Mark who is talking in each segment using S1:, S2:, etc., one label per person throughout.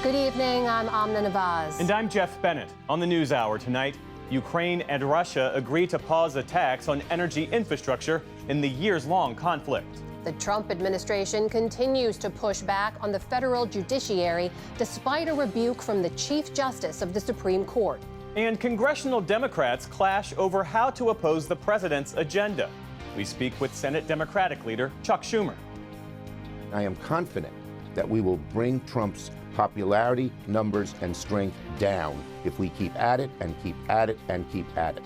S1: Good evening, I'm Amna Nawaz.
S2: And I'm Jeff Bennett. On the NewsHour tonight, Ukraine and Russia agree to pause attacks on energy infrastructure in the years-long conflict.
S1: The Trump administration continues to push back on the federal judiciary despite a rebuke from the Chief Justice of the Supreme Court.
S2: And congressional Democrats clash over how to oppose the president's agenda. We speak with Senate Democratic leader Chuck Schumer.
S3: I am confident that we will bring Trump's popularity, numbers, and strength down if we keep at it and keep at it and keep at it.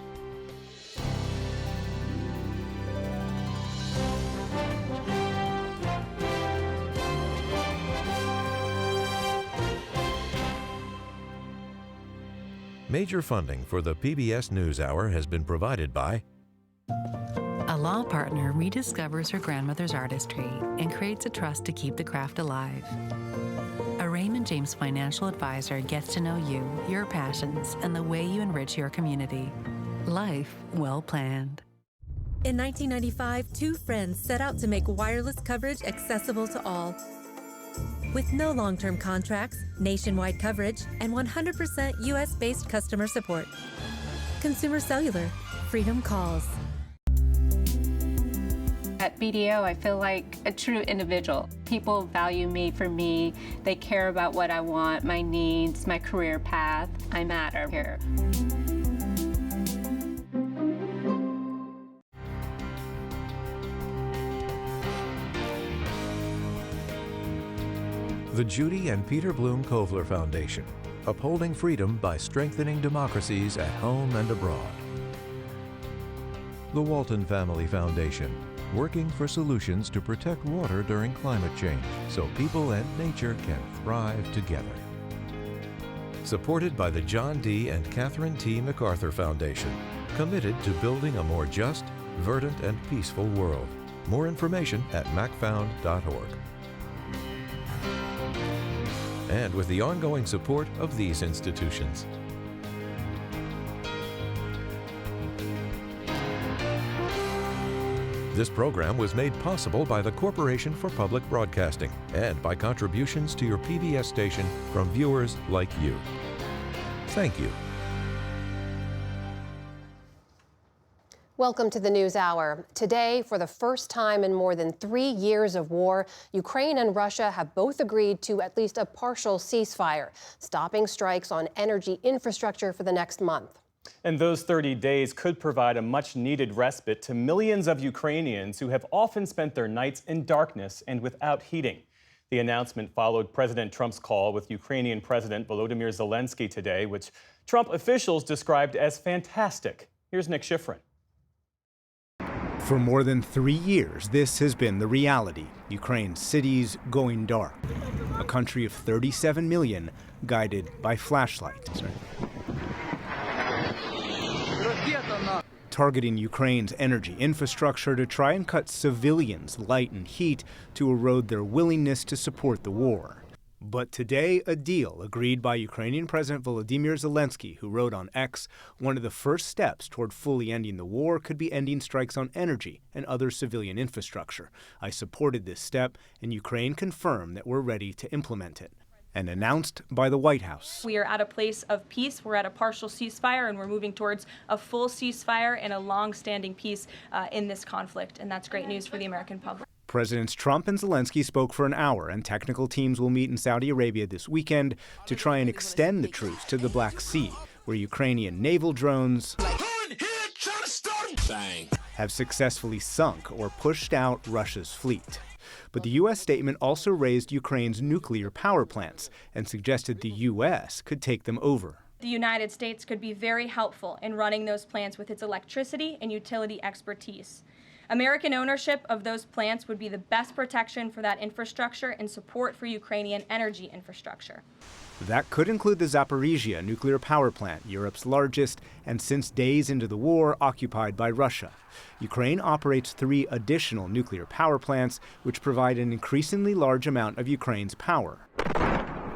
S4: Major funding for the PBS NewsHour has been provided by
S5: a law partner rediscovers her grandmother's artistry and creates a trust to keep the craft alive. A Raymond James financial advisor gets to know you, your passions, and the way you enrich your community. Life well planned.
S6: In 1995, two friends set out to make wireless coverage accessible to all. With no long-term contracts, nationwide coverage, and 100% U.S.-based customer support. Consumer Cellular. Freedom calls.
S7: At BDO, I feel like a true individual. People value me for me. They care about what I want, my needs, my career path. I matter here.
S4: the Judy and Peter Bloom Kovler Foundation, upholding freedom by strengthening democracies at home and abroad. The Walton Family Foundation, working for solutions to protect water during climate change so people and nature can thrive together. Supported by the John D. and Catherine T. MacArthur Foundation, committed to building a more just, verdant, and peaceful world. More information at macfound.org. And with the ongoing support of these institutions. This program was made possible by the Corporation for Public Broadcasting and by contributions to your PBS station from viewers like you. Thank you.
S1: Welcome to the NewsHour. Today, for the first time in more than 3 years of war, Ukraine and Russia have both agreed to at least a partial ceasefire, stopping strikes on energy infrastructure for the next month.
S2: And those 30 days could provide a much-needed respite to millions of Ukrainians who have often spent their nights in darkness and without heating. The announcement followed President Trump's call with Ukrainian President Volodymyr Zelensky today, which Trump officials described as fantastic. Here's Nick Schifrin.
S8: For more than 3 years, this has been the reality. Ukraine's cities going dark. A country of 37 million guided by flashlights. Targeting Ukraine's energy infrastructure to try and cut civilians' light and heat to erode their willingness to support the war. But today, a deal agreed by Ukrainian President Volodymyr Zelensky, who wrote on X, one of the first steps toward fully ending the war could be ending strikes on energy and other civilian infrastructure. I supported this step, and Ukraine confirmed that we're ready to implement it. And announced by the White House.
S9: We are at a place of peace. We're at a partial ceasefire, and we're moving towards a full ceasefire and a long-standing peace in this conflict. And that's great news for the American public.
S8: Presidents Trump and Zelensky spoke for an hour, and technical teams will meet in Saudi Arabia this weekend to try and extend the truce to the Black Sea, where Ukrainian naval drones have successfully sunk or pushed out Russia's fleet. But the U.S. statement also raised Ukraine's nuclear power plants and suggested the U.S. could take them over.
S9: The United States could be very helpful in running those plants with its electricity and utility expertise. American ownership of those plants would be the best protection for that infrastructure and support for Ukrainian energy infrastructure.
S8: That could include the Zaporizhzhia nuclear power plant, Europe's largest, and since days into the war, occupied by Russia. Ukraine operates 3 additional nuclear power plants, which provide an increasingly large amount of Ukraine's power.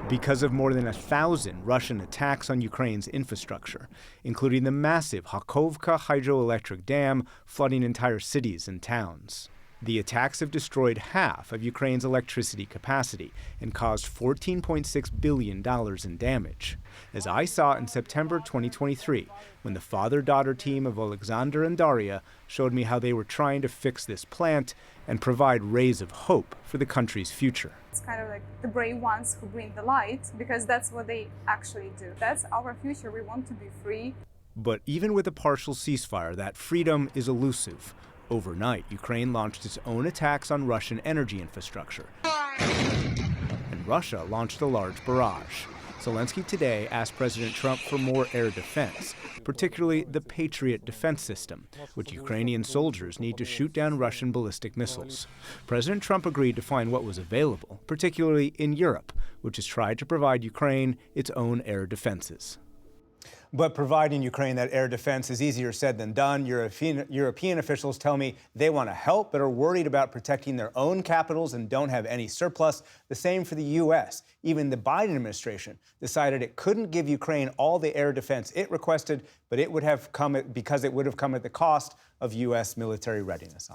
S8: Because of more than 1,000 Russian attacks on Ukraine's infrastructure, including the massive Kakhovka hydroelectric dam flooding entire cities and towns. The attacks have destroyed half of Ukraine's electricity capacity and caused $14.6 billion in damage. As I saw in September 2023, when the father-daughter team of Alexander and Daria showed me how they were trying to fix this plant and provide rays of hope for the country's future.
S10: It's kind of like the brave ones who bring the light, because that's what they actually do. That's our future. We want to be free.
S8: But even with a partial ceasefire, that freedom is elusive. Overnight, Ukraine launched its own attacks on Russian energy infrastructure. And Russia launched a large barrage. Zelensky today asked President Trump for more air defense, particularly the Patriot defense system, which Ukrainian soldiers need to shoot down Russian ballistic missiles. President Trump agreed to find what was available, particularly in Europe, which has tried to provide Ukraine its own air defenses.
S11: But providing Ukraine that air defense is easier said than done. European officials tell me they want to help, but are worried about protecting their own capitals and don't have any surplus. The same for the U.S. Even the Biden administration decided it couldn't give Ukraine all the air defense it requested, but it would have come at the cost of U.S. military readiness.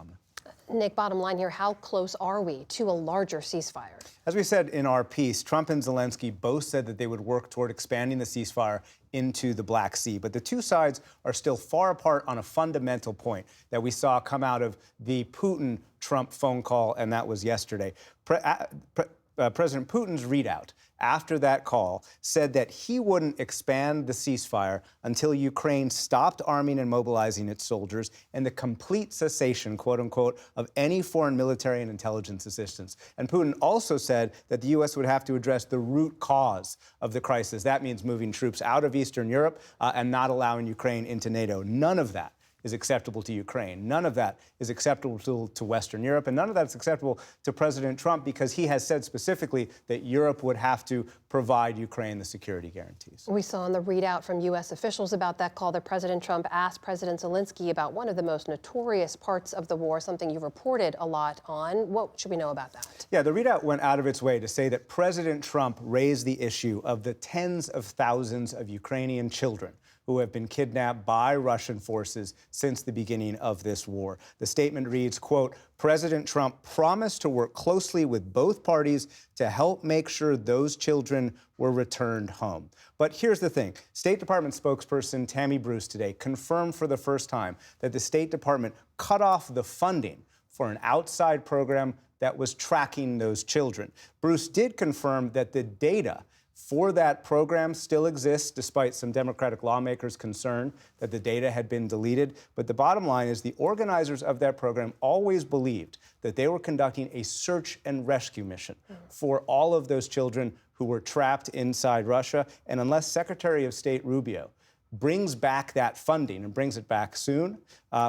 S1: Nick, bottom line here, how close are we to a larger ceasefire?
S11: As we said in our piece, Trump and Zelensky both said that they would work toward expanding the ceasefire into the Black Sea. But the two sides are still far apart on a fundamental point that we saw come out of the Putin-Trump phone call, and that was yesterday. President Putin's readout after that call said that he wouldn't expand the ceasefire until Ukraine stopped arming and mobilizing its soldiers and the complete cessation, quote unquote, of any foreign military and intelligence assistance. And Putin also said that the U.S. would have to address the root cause of the crisis. That means moving troops out of Eastern Europe and not allowing Ukraine into NATO. None of that is acceptable to Ukraine. None of that is acceptable to Western Europe, and none of that is acceptable to President Trump, because he has said specifically that Europe would have to provide Ukraine the security guarantees.
S1: We saw in the readout from U.S. officials about that call that President Trump asked President Zelensky about one of the most notorious parts of the war, something you reported a lot on. What should we know about that?
S11: Yeah, the readout went out of its way to say that President Trump raised the issue of the tens of thousands of Ukrainian children who have been kidnapped by Russian forces since the beginning of this war. The statement reads, quote, President Trump promised to work closely with both parties to help make sure those children were returned home. But here's the thing. State Department spokesperson Tammy Bruce today confirmed for the first time that the State Department cut off the funding for an outside program that was tracking those children. Bruce did confirm that the data for that program still exists, despite some Democratic lawmakers' concern that the data had been deleted. But the bottom line is the organizers of that program always believed that they were conducting a search and rescue mission for all of those children who were trapped inside Russia. And unless Secretary of State Rubio brings back that funding and brings it back soon,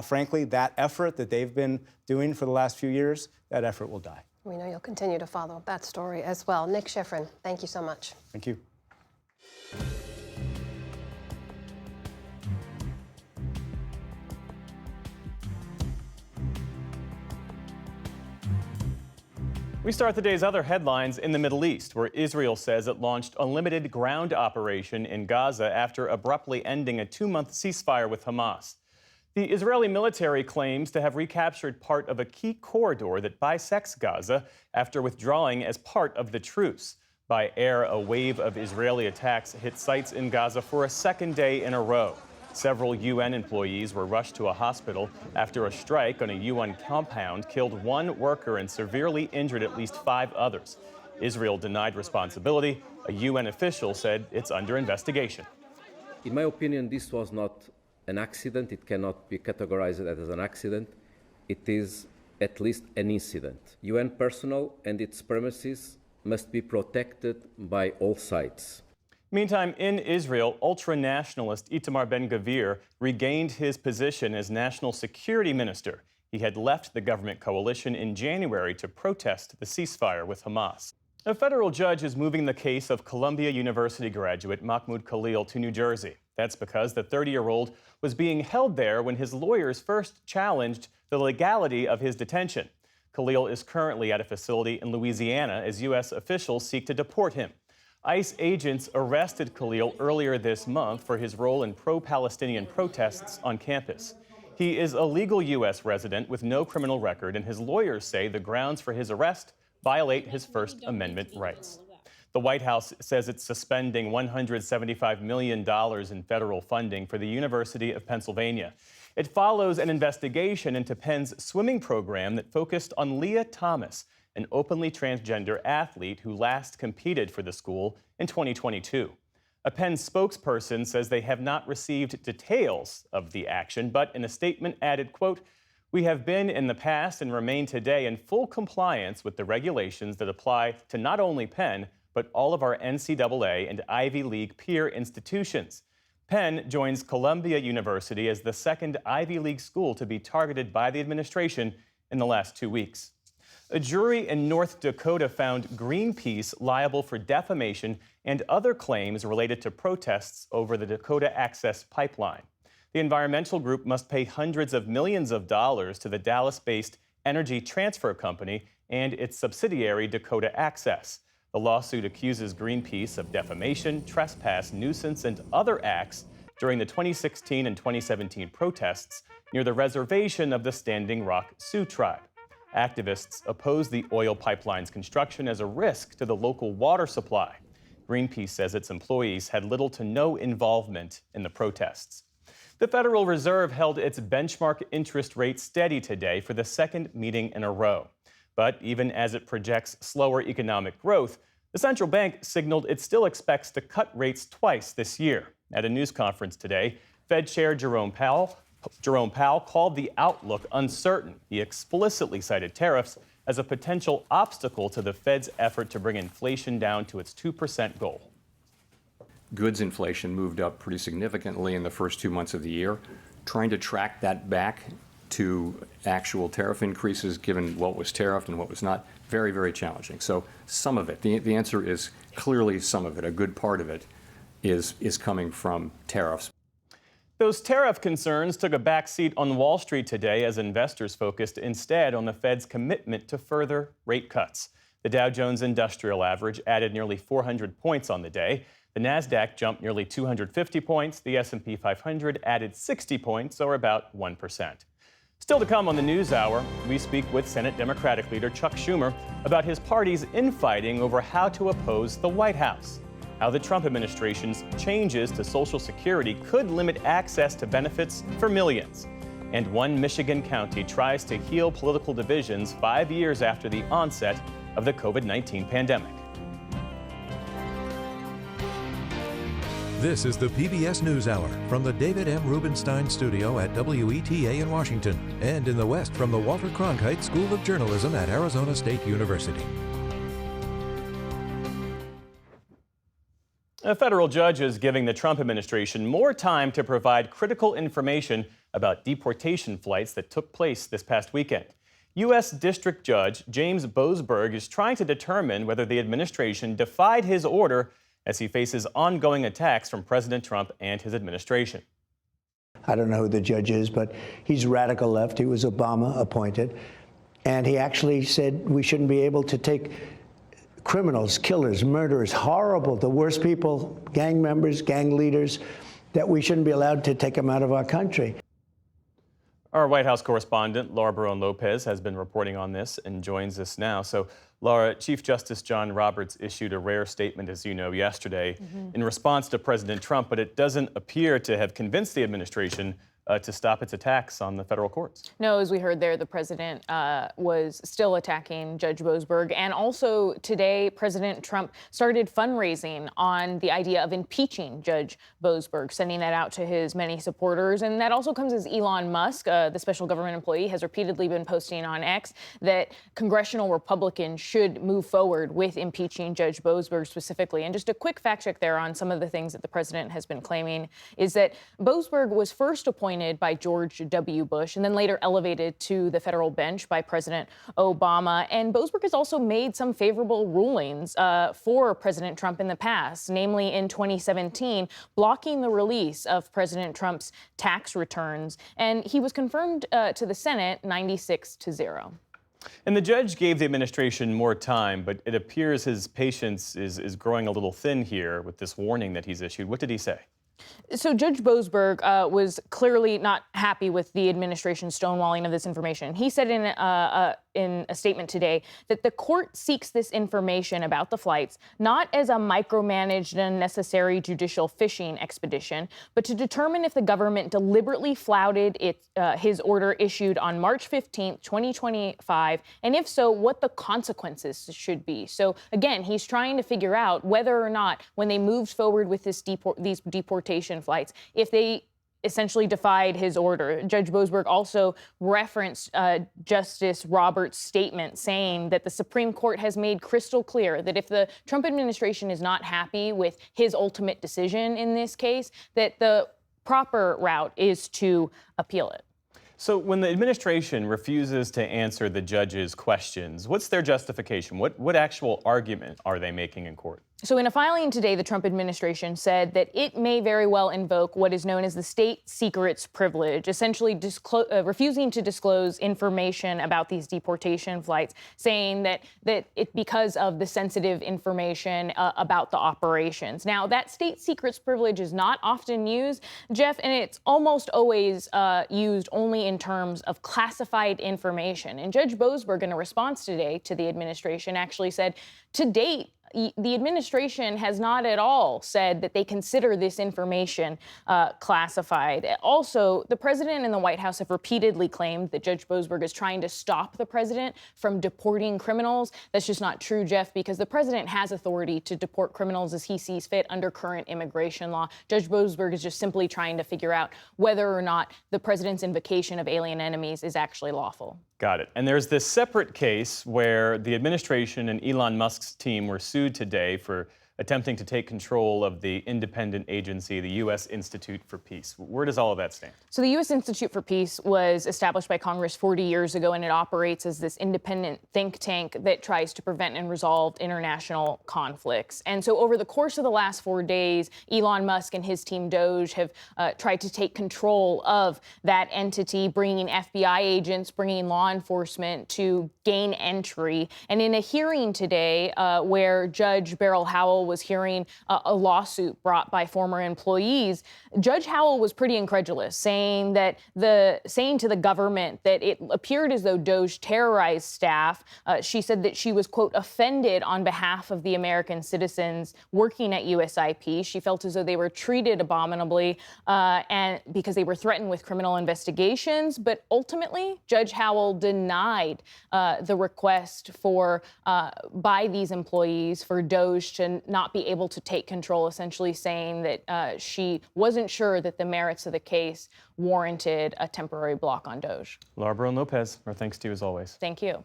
S11: frankly, that effort that they've been doing for the last few years, that effort will die.
S1: We know you'll continue to follow that story as well. Nick Schifrin, thank you so much.
S11: Thank you.
S2: We start the day's other headlines in the Middle East, where Israel says it launched a limited ground operation in Gaza after abruptly ending a 2-month ceasefire with Hamas. The Israeli military claims to have recaptured part of a key corridor that bisects Gaza after withdrawing as part of the truce. By air, a wave of Israeli attacks hit sites in Gaza for a second day in a row. Several UN employees were rushed to a hospital after a strike on a UN compound killed one worker and severely injured at least 5 others. Israel denied responsibility. A UN official said it's under investigation.
S12: In my opinion, this was not an accident. It cannot be categorized as an accident. It is at least an incident. UN personnel and its premises must be protected by all sides.
S2: Meantime, in Israel, ultra-nationalist Itamar Ben-Gvir regained his position as national security minister. He had left the government coalition in January to protest the ceasefire with Hamas. A federal judge is moving the case of Columbia University graduate Mahmoud Khalil to New Jersey. That's because the 30-year-old was being held there when his lawyers first challenged the legality of his detention. Khalil is currently at a facility in Louisiana as U.S. officials seek to deport him. ICE agents arrested Khalil earlier this month for his role in pro-Palestinian protests on campus. He is a legal U.S. resident with no criminal record, and his lawyers say the grounds for his arrest violate his First Amendment rights. The White House says it's suspending $175 million in federal funding for the University of Pennsylvania. It follows an investigation into Penn's swimming program that focused on Leah Thomas, an openly transgender athlete who last competed for the school in 2022. A Penn spokesperson says they have not received details of the action, but in a statement added, quote, "We have been in the past and remain today in full compliance with the regulations that apply to not only Penn, but all of our NCAA and Ivy League peer institutions." Penn joins Columbia University as the second Ivy League school to be targeted by the administration in the last 2 weeks. A jury in North Dakota found Greenpeace liable for defamation and other claims related to protests over the Dakota Access Pipeline. The environmental group must pay hundreds of millions of dollars to the Dallas-based Energy Transfer Company and its subsidiary Dakota Access. The lawsuit accuses Greenpeace of defamation, trespass, nuisance, and other acts during the 2016 and 2017 protests near the reservation of the Standing Rock Sioux Tribe. Activists oppose the oil pipeline's construction as a risk to the local water supply. Greenpeace says its employees had little to no involvement in the protests. The Federal Reserve held its benchmark interest rate steady today for the second meeting in a row. But even as it projects slower economic growth, the central bank signaled it still expects to cut rates twice this year. At a news conference today, Fed Chair Jerome Powell called the outlook uncertain. He explicitly cited tariffs as a potential obstacle to the Fed's effort to bring inflation down to its 2% goal.
S13: Goods inflation moved up pretty significantly in the first 2 months of the year. Trying to track that back to actual tariff increases, given what was tariffed and what was not, very, very challenging. So some of it, the answer is clearly some of it, a good part of it is coming from tariffs.
S2: Those tariff concerns took a backseat on Wall Street today as investors focused instead on the Fed's commitment to further rate cuts. The Dow Jones Industrial Average added nearly 400 points on the day. The Nasdaq jumped nearly 250 points. The S&P 500 added 60 points, or about 1%. Still to come on the News Hour, we speak with Senate Democratic leader Chuck Schumer about his party's infighting over how to oppose the White House, how the Trump administration's changes to Social Security could limit access to benefits for millions, and one Michigan county tries to heal political divisions 5 years after the onset of the COVID-19 pandemic.
S4: This is the PBS NewsHour from the David M. Rubenstein Studio at WETA in Washington, and in the West from the Walter Cronkite School of Journalism at Arizona State University.
S2: A federal judge is giving the Trump administration more time to provide critical information about deportation flights that took place this past weekend. U.S. District Judge James Boasberg is trying to determine whether the administration defied his order as he faces ongoing attacks from President Trump and his administration.
S14: I don't know who the judge is, but he's radical left. He was Obama appointed. And he actually said we shouldn't be able to take criminals, killers, murderers, horrible, the worst people, gang members, gang leaders, that we shouldn't be allowed to take them out of our country.
S2: Our White House correspondent, Laura Barone-Lopez, has been reporting on this and joins us now. So, Laura, Chief Justice John Roberts issued a rare statement, as you know, yesterday in response to President Trump, but it doesn't appear to have convinced the administration to stop its attacks on the federal courts.
S15: No, as we heard there, the president was still attacking Judge Boasberg. And also today, President Trump started fundraising on the idea of impeaching Judge Boasberg, sending that out to his many supporters. And that also comes as Elon Musk, the special government employee, has repeatedly been posting on X that congressional Republicans should move forward with impeaching Judge Boasberg specifically. And just a quick fact check there on some of the things that the president has been claiming is that Boasberg was first appointed by George W. Bush and then later elevated to the federal bench by President Obama. And Boasberg has also made some favorable rulings for President Trump in the past, namely in 2017, blocking the release of President Trump's tax returns. And he was confirmed to the Senate 96-0.
S2: And the judge gave the administration more time, but it appears his patience is growing a little thin here with this warning that he's issued. What did he say?
S15: So Judge Boasberg was clearly not happy with the administration's stonewalling of this information. He said in a statement today that the court seeks this information about the flights not as a micromanaged and unnecessary judicial fishing expedition, but to determine if the government deliberately flouted his order issued on March 15, 2025, and if so, what the consequences should be. So again, he's trying to figure out whether or not, when they moved forward with these deportation flights, if they essentially defied his order. Judge Boasberg also referenced Justice Roberts' statement saying that the Supreme Court has made crystal clear that if the Trump administration is not happy with his ultimate decision in this case, that the proper route is to appeal it.
S2: So when the administration refuses to answer the judge's questions, what's their justification? What actual argument are they making in court?
S15: So in a filing today, the Trump administration said that it may very well invoke what is known as the state secrets privilege, essentially refusing to disclose information about these deportation flights, saying that it because of the sensitive information about the operations. Now, that state secrets privilege is not often used, Jeff, and it's almost always used only in terms of classified information. And Judge Boasberg, in a response today to the administration, actually said, to date, the administration has not at all said that they consider this information classified. Also, the president and the White House have repeatedly claimed that Judge Boasberg is trying to stop the president from deporting criminals. That's just not true, Jeff, because the president has authority to deport criminals as he sees fit under current immigration law. Judge Boasberg is just simply trying to figure out whether or not the president's invocation of alien enemies is actually lawful.
S2: Got it. And there's this separate case where the administration and Elon Musk's team were sued today for attempting to take control of the independent agency, the U.S. Institute for Peace. Where does all of that stand?
S15: So the U.S. Institute for Peace was established by Congress 40 years ago, and it operates as this independent think tank that tries to prevent and resolve international conflicts. And so over the course of the last 4 days, Elon Musk and his team Doge have tried to take control of that entity, bringing FBI agents, bringing law enforcement to gain entry. And in a hearing today where Judge Beryl Howell was hearing a lawsuit brought by former employees, Judge Howell was pretty incredulous, saying to the government that it appeared as though Doge terrorized staff. She said that she was, quote, offended on behalf of the American citizens working at USIP. She felt as though they were treated abominably and because they were threatened with criminal investigations. But ultimately, Judge Howell denied the request by these employees for Doge to not be able to take control, essentially saying that she wasn't sure that the merits of the case warranted a temporary block on Doge.
S2: Laura Barone-Lopez, our thanks to you as always.
S15: Thank you.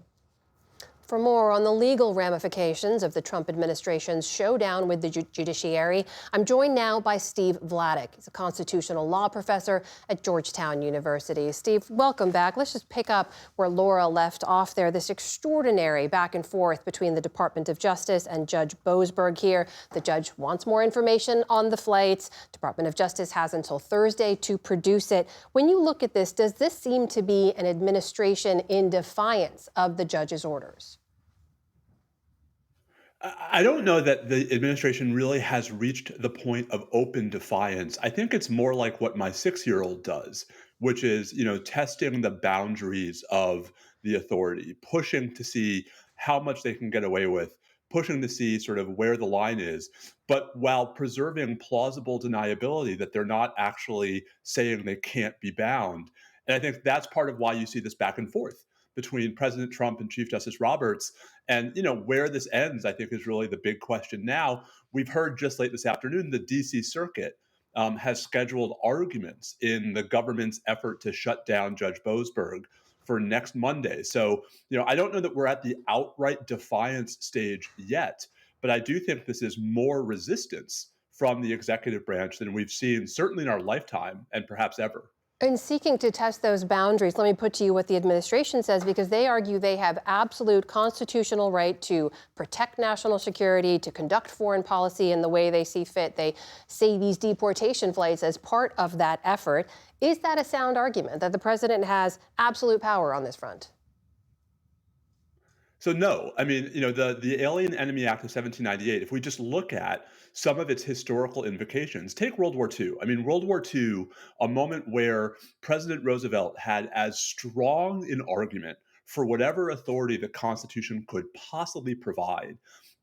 S1: For more on the legal ramifications of the Trump administration's showdown with the judiciary, I'm joined now by Steve Vladeck. He's a constitutional law professor at Georgetown University. Steve, welcome back. Let's just pick up where Laura left off there. This extraordinary back and forth between the Department of Justice and Judge Boasberg here. The judge wants more information on the flights. Department of Justice has until Thursday to produce it. When you look at this, does this seem to be an administration in defiance of the judge's orders?
S16: I don't know that the administration really has reached the point of open defiance. I think it's more like what my 6-year-old does, which is, testing the boundaries of the authority, pushing to see how much they can get away with, pushing to see sort of where the line is, but while preserving plausible deniability that they're not actually saying they can't be bound. And I think that's part of why you see this back and forth between President Trump and Chief Justice Roberts. And, where this ends, I think, is really the big question now. We've heard just late this afternoon, the D.C. Circuit has scheduled arguments in the government's effort to shut down Judge Boasberg for next Monday. So, I don't know that we're at the outright defiance stage yet, but I do think this is more resistance from the executive branch than we've seen, certainly in our lifetime and perhaps ever.
S1: In seeking to test those boundaries, let me put to you what the administration says, because they argue they have absolute constitutional right to protect national security, to conduct foreign policy in the way they see fit. They see these deportation flights as part of that effort. Is that a sound argument that the president has absolute power on this front?
S16: So no, I mean, the Alien Enemy Act of 1798, if we just look at some of its historical invocations, take World War II. I mean, World War II, a moment where President Roosevelt had as strong an argument for whatever authority the Constitution could possibly provide.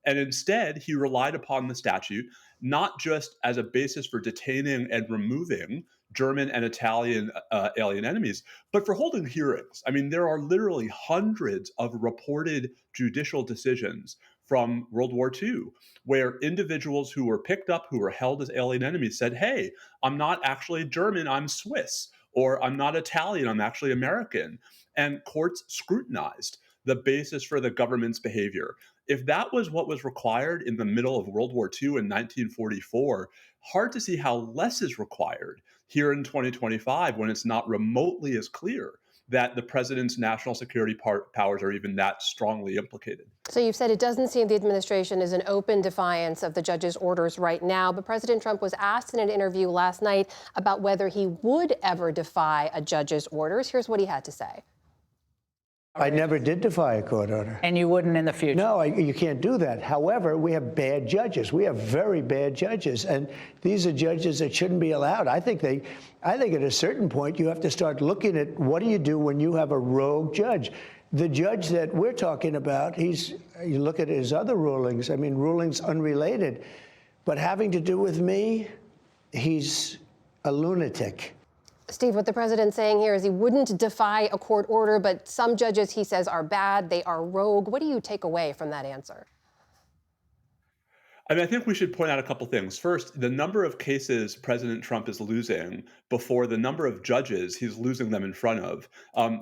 S16: And instead, he relied upon the statute not just as a basis for detaining and removing German and Italian alien enemies, but for holding hearings. I mean, there are literally hundreds of reported judicial decisions from World War II where individuals who were picked up, who were held as alien enemies, said, hey, I'm not actually German, I'm Swiss, or I'm not Italian, I'm actually American. And courts scrutinized the basis for the government's behavior. If that was what was required in the middle of World War II in 1944, hard to see how less is required here in 2025 when it's not remotely as clear that the president's national security powers are even that strongly implicated.
S1: So you've said it doesn't seem the administration is in open defiance of the judge's orders right now, but President Trump was asked in an interview last night about whether he would ever defy a judge's orders. Here's what he had to say.
S14: I never did defy a court order.
S17: And you wouldn't in the future?
S14: No, you can't do that. However, we have bad judges. We have very bad judges. And these are judges that shouldn't be allowed. I think at a certain point, you have to start looking at what do you do when you have a rogue judge. The judge that we're talking about, you look at his other rulings, I mean, rulings unrelated, but having to do with me, he's a lunatic.
S1: Steve, what the president's saying here is he wouldn't defy a court order, but some judges, he says, are bad, they are rogue. What do you take away from that answer?
S16: I mean, I think we should point out a couple things. First, the number of cases President Trump is losing before the number of judges he's losing them in front of,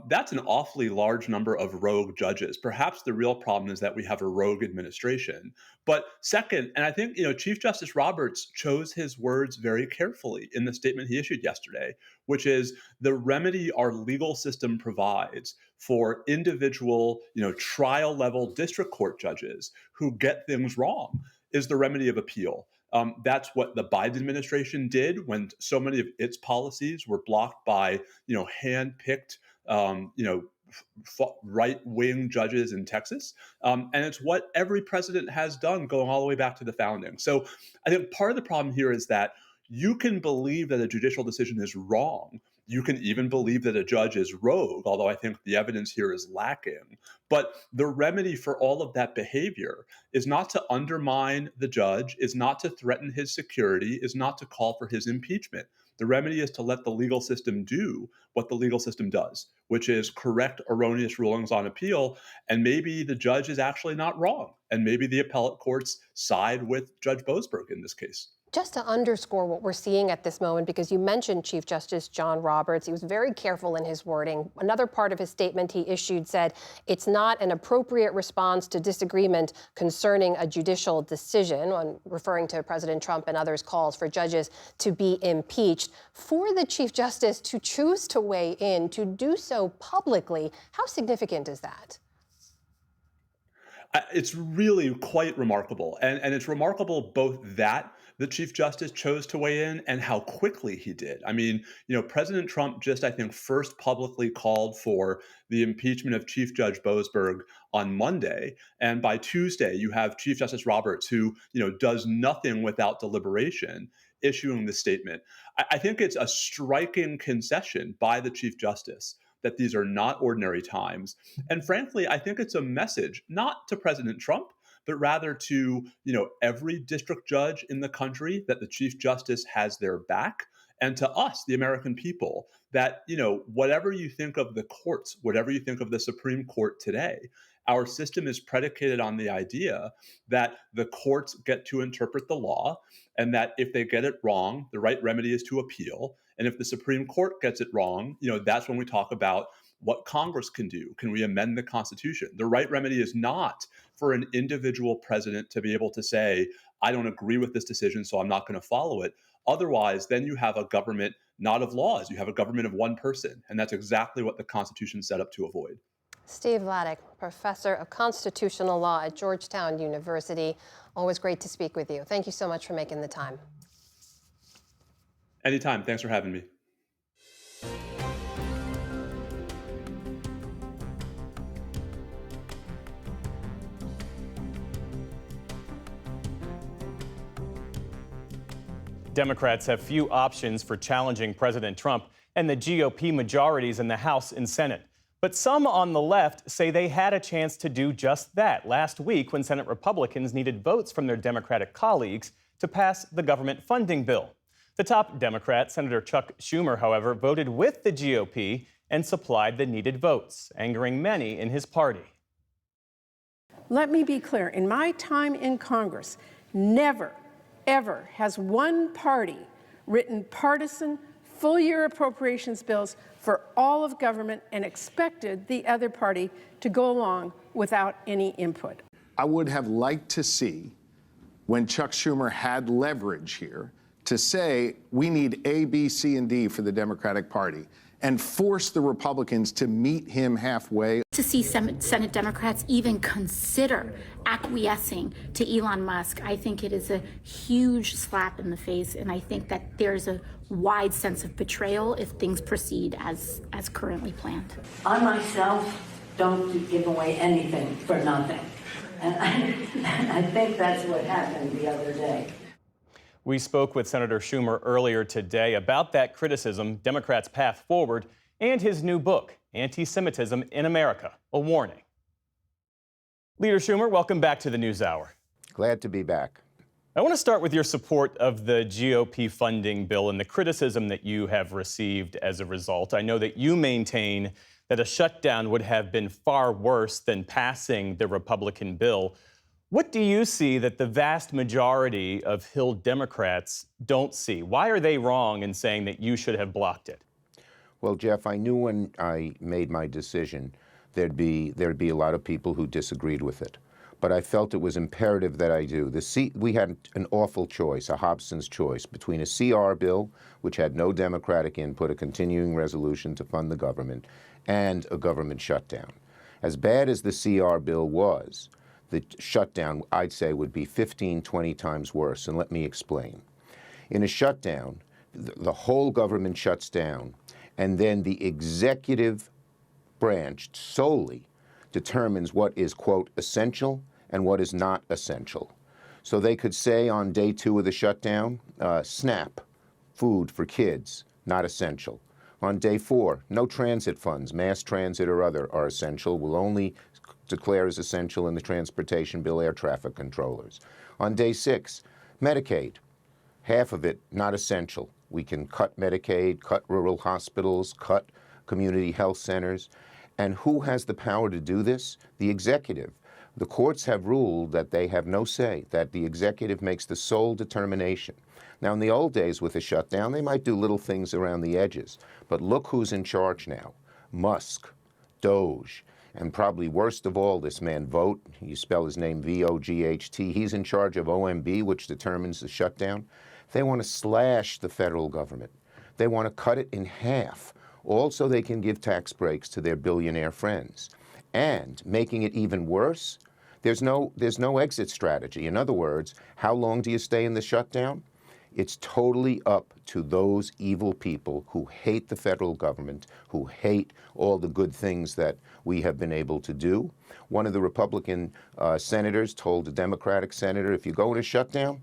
S16: that's an awfully large number of rogue judges. Perhaps the real problem is that we have a rogue administration. But second, and I think Chief Justice Roberts chose his words very carefully in the statement he issued yesterday, which is the remedy our legal system provides for individual, trial level district court judges who get things wrong is the remedy of appeal. That's what the Biden administration did when so many of its policies were blocked by, hand-picked, right-wing judges in Texas. And it's what every president has done going all the way back to the founding. So I think part of the problem here is that you can believe that a judicial decision is wrong. You can even believe that a judge is rogue, although I think the evidence here is lacking. But the remedy for all of that behavior is not to undermine the judge, is not to threaten his security, is not to call for his impeachment. The remedy is to let the legal system do what the legal system does, which is correct erroneous rulings on appeal. And maybe the judge is actually not wrong. And maybe the appellate courts side with Judge Boasberg in this case.
S1: Just to underscore what we're seeing at this moment, because you mentioned Chief Justice John Roberts, he was very careful in his wording. Another part of his statement he issued said, it's not an appropriate response to disagreement concerning a judicial decision, on referring to President Trump and others' calls for judges to be impeached. For the Chief Justice to choose to weigh in, to do so publicly, how significant is that?
S16: It's really quite remarkable. And it's remarkable both that the Chief Justice chose to weigh in and how quickly he did. I mean, President Trump just, I think, first publicly called for the impeachment of Chief Judge Boasberg on Monday. And by Tuesday, you have Chief Justice Roberts, who, does nothing without deliberation, issuing the statement. I think it's a striking concession by the Chief Justice that these are not ordinary times. And frankly, I think it's a message, not to President Trump, but rather to, every district judge in the country, that the Chief Justice has their back, and to us, the American people, that, whatever you think of the courts, whatever you think of the Supreme Court today, our system is predicated on the idea that the courts get to interpret the law, and that if they get it wrong, the right remedy is to appeal. And if the Supreme Court gets it wrong, that's when we talk about what Congress can do. Can we amend the Constitution? The right remedy is not for an individual president to be able to say, I don't agree with this decision, so I'm not going to follow it. Otherwise, then you have a government not of laws. You have a government of one person. And that's exactly what the Constitution set up to avoid.
S1: Steve Vladeck, professor of constitutional law at Georgetown University. Always great to speak with you. Thank you so much for making the time.
S16: Anytime. Thanks for having me.
S2: Democrats have few options for challenging President Trump and the GOP majorities in the House and Senate. But some on the left say they had a chance to do just that last week when Senate Republicans needed votes from their Democratic colleagues to pass the government funding bill. The top Democrat, Senator Chuck Schumer, however, voted with the GOP and supplied the needed votes, angering many in his party.
S17: Let me be clear. In my time in Congress, never, ever has one party written partisan, full-year appropriations bills for all of government and expected the other party to go along without any input.
S18: I would have liked to see, when Chuck Schumer had leverage here, to say we need A, B, C, and D for the Democratic Party and force the Republicans to meet him halfway.
S19: To see Senate Democrats even consider acquiescing to Elon Musk, I think it is a huge slap in the face, and I think that there's a wide sense of betrayal if things proceed as currently planned.
S20: I myself don't give away anything for nothing, and I think that's what happened the other day.
S2: We spoke with Senator Schumer earlier today about that criticism, Democrats' path forward, and his new book, Anti-Semitism in America, a Warning. Leader Schumer, welcome back to the NewsHour.
S3: Glad to be back.
S2: I want to start with your support of the GOP funding bill and the criticism that you have received as a result. I know that you maintain that a shutdown would have been far worse than passing the Republican bill. What do you see that the vast majority of Hill Democrats don't see? Why are they wrong in saying that you should have blocked it?
S3: Well, Jeff, I knew when I made my decision there'd be a lot of people who disagreed with it. But I felt it was imperative that I do. We had an awful choice, a Hobson's choice, between a CR bill, which had no Democratic input, a continuing resolution to fund the government, and a government shutdown. As bad as the CR bill was, the shutdown, I'd say, would be 15, 20 times worse, and let me explain. In a shutdown, the whole government shuts down, and then the executive branch solely determines what is, quote, essential and what is not essential. So they could say on day 2 of the shutdown, SNAP, food for kids, not essential. On day 4, no transit funds, mass transit or other, are essential. We'll only declare as essential in the transportation bill air traffic controllers. On day 6, Medicaid, half of it not essential. We can cut Medicaid, cut rural hospitals, cut community health centers. And who has the power to do this? The executive. The courts have ruled that they have no say, that the executive makes the sole determination. Now, in the old days with a shutdown, they might do little things around the edges. But look who's in charge now. Musk, Doge, and probably worst of all, this man Vogt, you spell his name V-O-G-H-T, he's in charge of OMB, which determines the shutdown. They want to slash the federal government. They want to cut it in half. Also, they can give tax breaks to their billionaire friends. And making it even worse, there's no exit strategy. In other words, how long do you stay in the shutdown? It's totally up to those evil people who hate the federal government, who hate all the good things that we have been able to do. One of the Republican senators told a Democratic senator, if you go in a shutdown,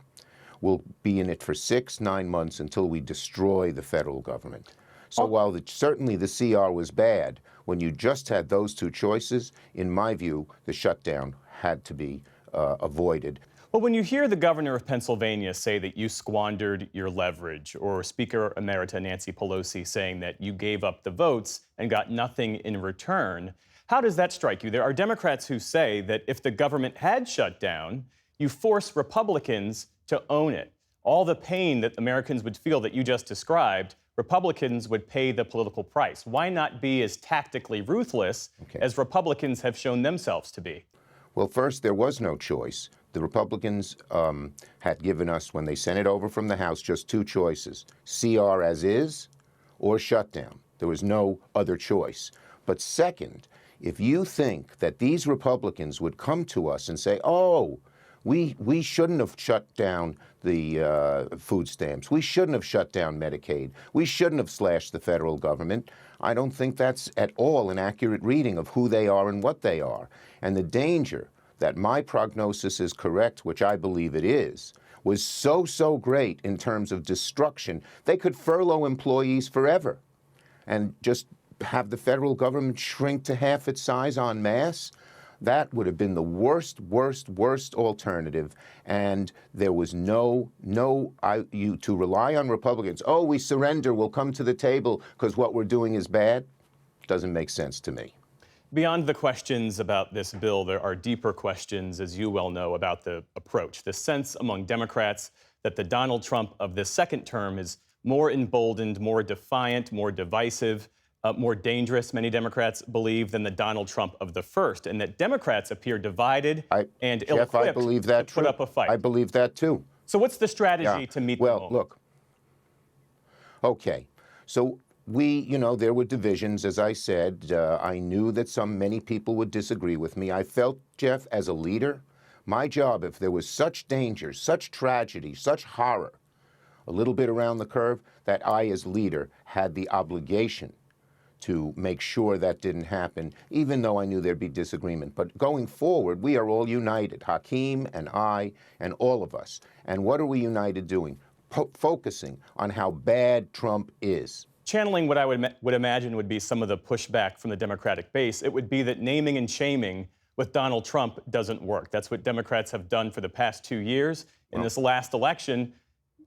S3: we'll be in it for 6-9 months until we destroy the federal government. So while certainly the CR was bad, when you just had those two choices, in my view, the shutdown had to be avoided.
S2: Well, when you hear the governor of Pennsylvania say that you squandered your leverage, or Speaker Emerita Nancy Pelosi saying that you gave up the votes and got nothing in return, how does that strike you? There are Democrats who say that if the government had shut down, you force Republicans to own it. All the pain that Americans would feel that you just described, Republicans would pay the political price. Why not be as tactically ruthless as Republicans have shown themselves to be?
S3: Well, first, there was no choice. The Republicans had given us, when they sent it over from the House, just two choices, CR as is or shutdown. There was no other choice. But second, if you think that these Republicans would come to us and say, oh, we shouldn't have shut down the food stamps. We shouldn't have shut down Medicaid. We shouldn't have slashed the federal government. I don't think that's at all an accurate reading of who they are and what they are. And the danger that my prognosis is correct, which I believe it is, was so great in terms of destruction, they could furlough employees forever and just have the federal government shrink to half its size en masse. That would have been the worst alternative. And there was to rely on Republicans. Oh, we surrender, we'll come to the table because what we're doing is bad. Doesn't make sense to me.
S2: Beyond the questions about this bill, there are deeper questions, as you well know, about the approach. The sense among Democrats that the Donald Trump of this second term is more emboldened, more defiant, more divisive, more dangerous, many Democrats believe, than the Donald Trump of the first, and that Democrats appear divided and ill-equipped
S3: Jeff, I believe that
S2: to put up a fight.
S3: I believe that too.
S2: So what's the strategy to meet the moment?
S3: Well, look. Okay. So there were divisions, as I said. I knew that many people would disagree with me. I felt, Jeff, as a leader, my job, if there was such danger, such tragedy, such horror, a little bit around the curve, that I, as leader, had the obligation to make sure that didn't happen, even though I knew there'd be disagreement. But going forward, we are all united, Hakeem and I and all of us. And what are we united doing? Focusing on how bad Trump is.
S2: Channeling what I would imagine would be some of the pushback from the Democratic base, it would be that naming and shaming with Donald Trump doesn't work. That's what Democrats have done for the past 2 years. In this last election,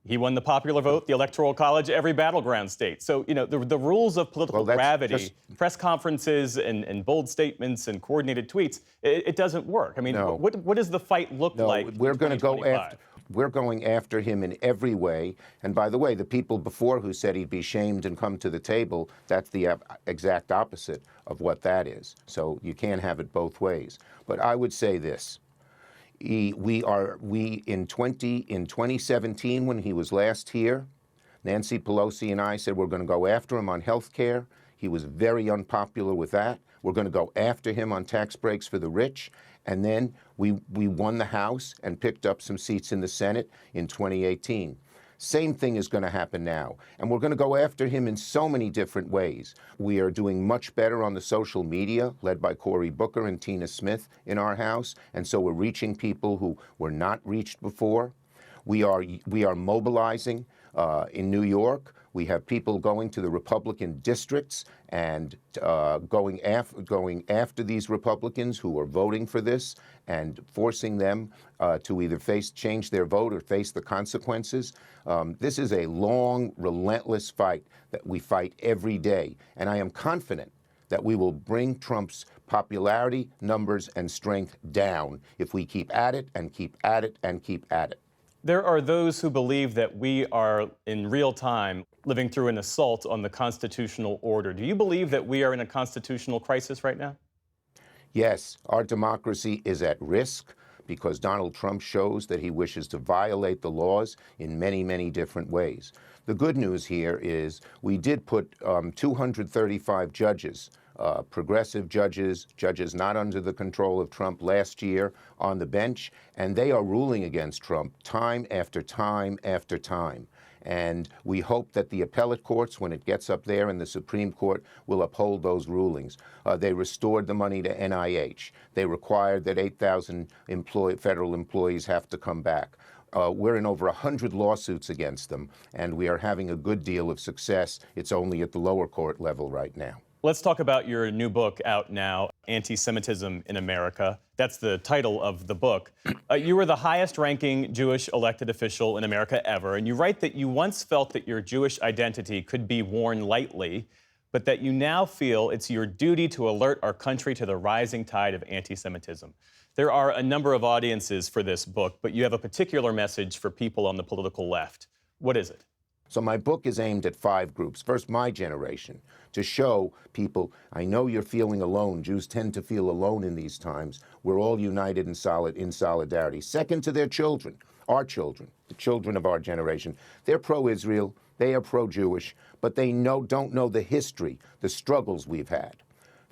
S2: he won the popular vote, the Electoral College, every battleground state. So, the rules of political gravity, press conferences and bold statements and coordinated tweets, it doesn't work. I mean, what does the fight look like?
S3: We're going to go after. We're going after him in every way. And by the way, the people before who said he'd be shamed and come to the table, that's the exact opposite of what that is. So you can't have it both ways. But I would say this. In 2017, when he was last here, Nancy Pelosi and I said we're going to go after him on health care. He was very unpopular with that. We're going to go after him on tax breaks for the rich. And then we won the House and picked up some seats in the Senate in 2018. Same thing is going to happen now. And we're going to go after him in so many different ways. We are doing much better on the social media, led by Cory Booker and Tina Smith in our House. And so we're reaching people who were not reached before. We are mobilizing in New York. We have people going to the Republican districts and going after these Republicans who are voting for this and forcing them to either change their vote or face the consequences. This is a long, relentless fight that we fight every day. And I am confident that we will bring Trump's popularity, numbers, and strength down if we keep at it and keep at it and keep at it.
S2: There are those who believe that we are, in real time, living through an assault on the constitutional order. Do you believe that we are in a constitutional crisis right now?
S3: Yes, our democracy is at risk because Donald Trump shows that he wishes to violate the laws in many, many different ways. The good news here is we did put 235 judges, progressive judges not under the control of Trump last year on the bench, and they are ruling against Trump time after time after time. And we hope that the appellate courts, when it gets up there in the Supreme Court, will uphold those rulings. They restored the money to NIH. They required that 8,000 federal employees have to come back. We're in over 100 lawsuits against them, and we are having a good deal of success. It's only at the lower court level right now.
S2: Let's talk about your new book out now, Anti-Semitism in America. That's the title of the book. You were the highest-ranking Jewish elected official in America ever, and you write that you once felt that your Jewish identity could be worn lightly, but that you now feel it's your duty to alert our country to the rising tide of anti-Semitism. There are a number of audiences for this book, but you have a particular message for people on the political left. What is it?
S3: So my book is aimed at 5 groups. First, my generation, to show people, I know you're feeling alone. Jews tend to feel alone in these times. We're all united and in solidarity. Second, to their children, our children, the children of our generation. They're pro-Israel, they are pro-Jewish, but they don't know the history, the struggles we've had.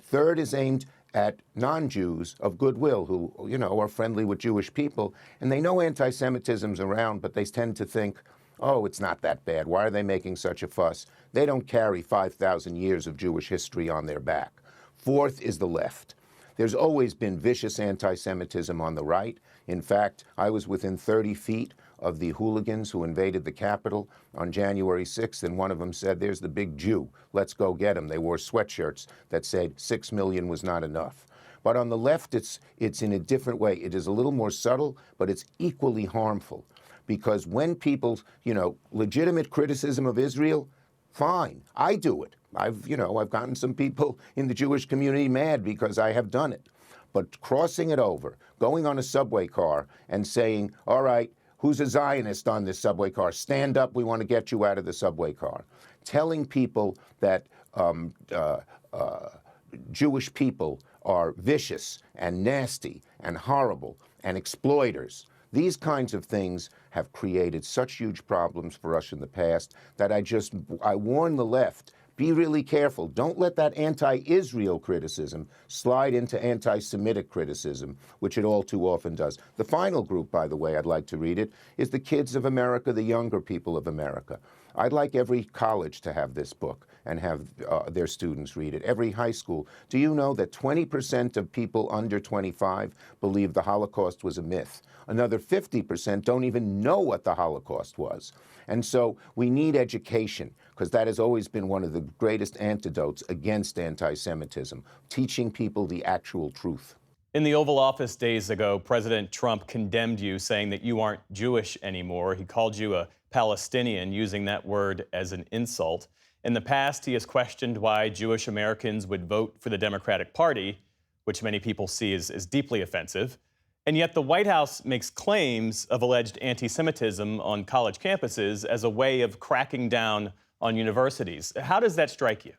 S3: Third is aimed at non-Jews of goodwill who, are friendly with Jewish people, and they know anti-Semitism's around, but they tend to think, oh, it's not that bad. Why are they making such a fuss? They don't carry 5,000 years of Jewish history on their back. Fourth is the left. There's always been vicious anti-Semitism on the right. In fact, I was within 30 feet of the hooligans who invaded the Capitol on January 6th, and one of them said, "There's the big Jew. Let's go get him." They wore sweatshirts that said 6 million was not enough. But on the left, it's in a different way. It is a little more subtle, but it's equally harmful. Because when people, legitimate criticism of Israel, fine, I do it. I've gotten some people in the Jewish community mad because I have done it. But crossing it over, going on a subway car and saying, all right, who's a Zionist on this subway car? Stand up, we want to get you out of the subway car. Telling people that Jewish people are vicious and nasty and horrible and exploiters. These kinds of things have created such huge problems for us in the past that I warn the left, be really careful. Don't let that anti-Israel criticism slide into anti-Semitic criticism, which it all too often does. The final group, by the way, I'd like to read it, is the kids of America, the younger people of America. I'd like every college to have this book and have their students read it. Every high school. Do you know that 20% of people under 25 believe the Holocaust was a myth? Another 50% don't even know what the Holocaust was. And so we need education, because that has always been one of the greatest antidotes against anti-Semitism, teaching people the actual truth.
S2: In the Oval Office days ago, President Trump condemned you, saying that you aren't Jewish anymore. He called you a Palestinian, using that word as an insult. In the past, he has questioned why Jewish Americans would vote for the Democratic Party, which many people see as deeply offensive. And yet the White House makes claims of alleged anti-Semitism on college campuses as a way of cracking down on universities. How does that strike you?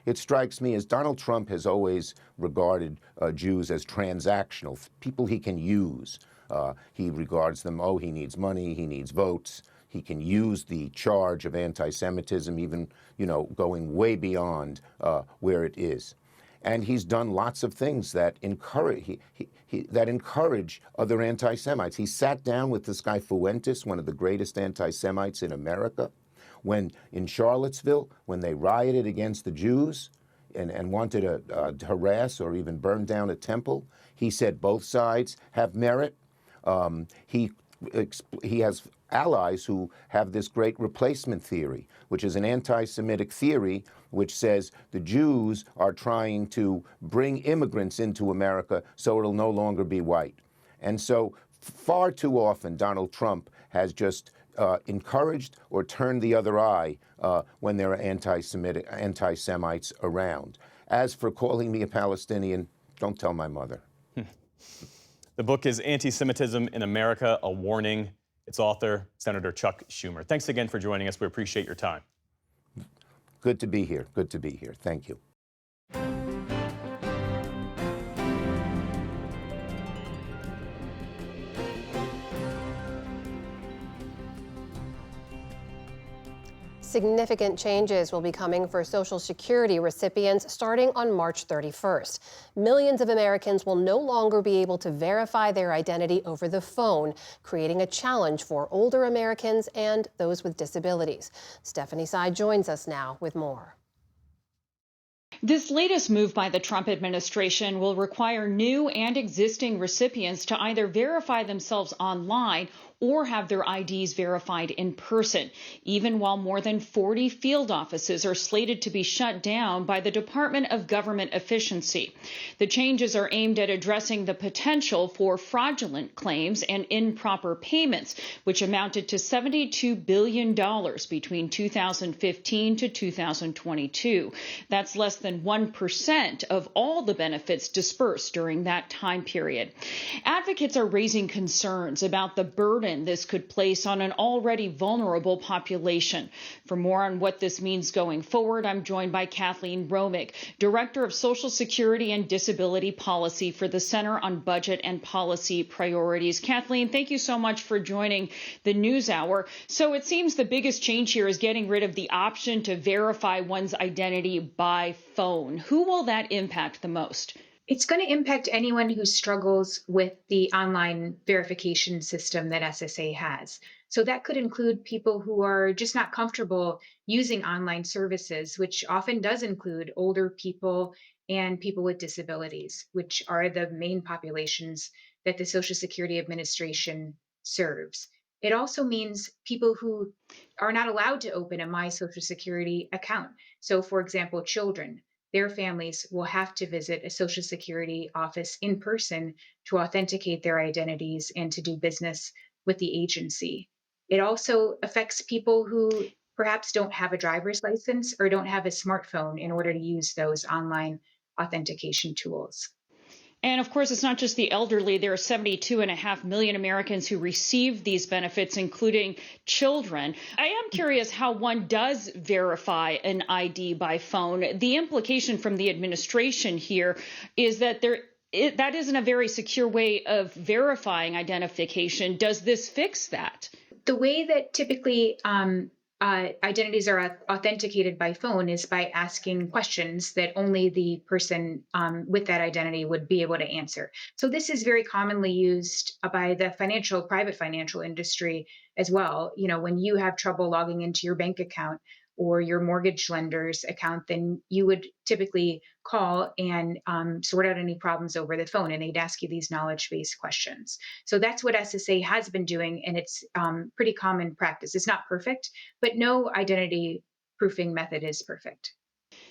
S3: It strikes me as Donald Trump has always regarded Jews as transactional, people he can use. He regards them, he needs money, he needs votes. He can use the charge of anti-Semitism, even, going way beyond where it is. And he's done lots of things that encourage other anti-Semites. He sat down with this guy Fuentes, one of the greatest anti-Semites in America, when in Charlottesville, when they rioted against the Jews and wanted to harass or even burn down a temple. He said both sides have merit. He has allies who have this great replacement theory, which is an anti-Semitic theory which says the Jews are trying to bring immigrants into America so it'll no longer be white. And so far too often Donald Trump has just encouraged or turned the other eye when there are anti-Semites around. As for calling me a Palestinian, don't tell my mother.
S2: The book is Anti-Semitism in America, A Warning. Its author, Senator Chuck Schumer. Thanks again for joining us. We appreciate your time.
S3: Good to be here. Good to be here. Thank you.
S1: Significant changes will be coming for Social Security recipients starting on March 31st. Millions of Americans will no longer be able to verify their identity over the phone, creating a challenge for older Americans and those with disabilities. Stephanie Sy joins us now with more.
S21: This latest move by the Trump administration will require new and existing recipients to either verify themselves online or have their IDs verified in person, even while more than 40 field offices are slated to be shut down by the Department of Government Efficiency. The changes are aimed at addressing the potential for fraudulent claims and improper payments, which amounted to $72 billion between 2015 to 2022. That's less than 1% of all the benefits dispersed during that time period. Advocates are raising concerns about the burden this could place on an already vulnerable population. For more on what this means going forward, I'm joined by Kathleen Romick, Director of Social Security and Disability Policy for the Center on Budget and Policy Priorities. Kathleen, thank you so much for joining the NewsHour. So it seems the biggest change here is getting rid of the option to verify one's identity by phone. Who will that impact the most?
S22: It's going to impact anyone who struggles with the online verification system that SSA has. So that could include people who are just not comfortable using online services, which often does include older people and people with disabilities, which are the main populations that the Social Security Administration serves. It also means people who are not allowed to open a My Social Security account. So, for example, children, their families will have to visit a Social Security office in person to authenticate their identities and to do business with the agency. It also affects people who perhaps don't have a driver's license or don't have a smartphone in order to use those online authentication tools.
S21: And of course, it's not just the elderly. There are 72.5 million Americans who receive these benefits, including children. I am curious how one does verify an ID by phone. The implication from the administration here is that that isn't a very secure way of verifying identification. Does this fix that?
S22: The way that typically identities are authenticated by phone is by asking questions that only the person with that identity would be able to answer. So this is very commonly used by the private financial industry as well. You know, when you have trouble logging into your bank account or your mortgage lender's account, then you would typically call and sort out any problems over the phone, and they'd ask you these knowledge-based questions. So that's what SSA has been doing, and it's pretty common practice. It's not perfect, but no identity proofing method is perfect.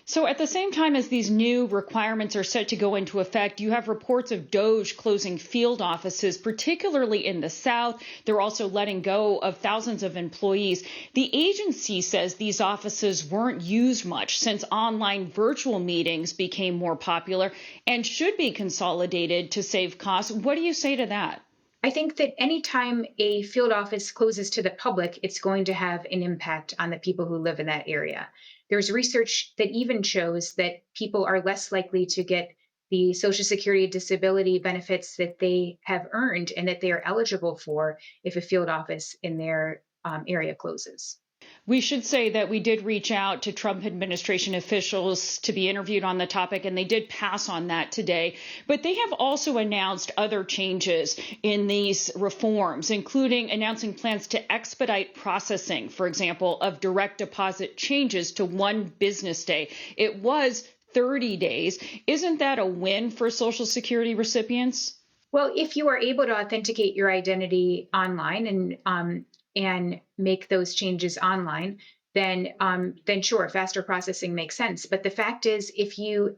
S21: So at the same time as these new requirements are set to go into effect, you have reports of DOJ closing field offices, particularly in the South. They're also letting go of thousands of employees. The agency says these offices weren't used much since online virtual meetings became more popular and should be consolidated to save costs. What do you say to that?
S22: I think that anytime a field office closes to the public, it's going to have an impact on the people who live in that area. There's research that even shows that people are less likely to get the Social Security disability benefits that they have earned and that they are eligible for if a field office in their area closes.
S21: We should say that we did reach out to Trump administration officials to be interviewed on the topic, and they did pass on that today. But they have also announced other changes in these reforms, including announcing plans to expedite processing, for example, of direct deposit changes to 1 business day. It was 30 days. Isn't that a win for Social Security recipients?
S22: Well, if you are able to authenticate your identity online and make those changes online, then sure, faster processing makes sense. But the fact is, if you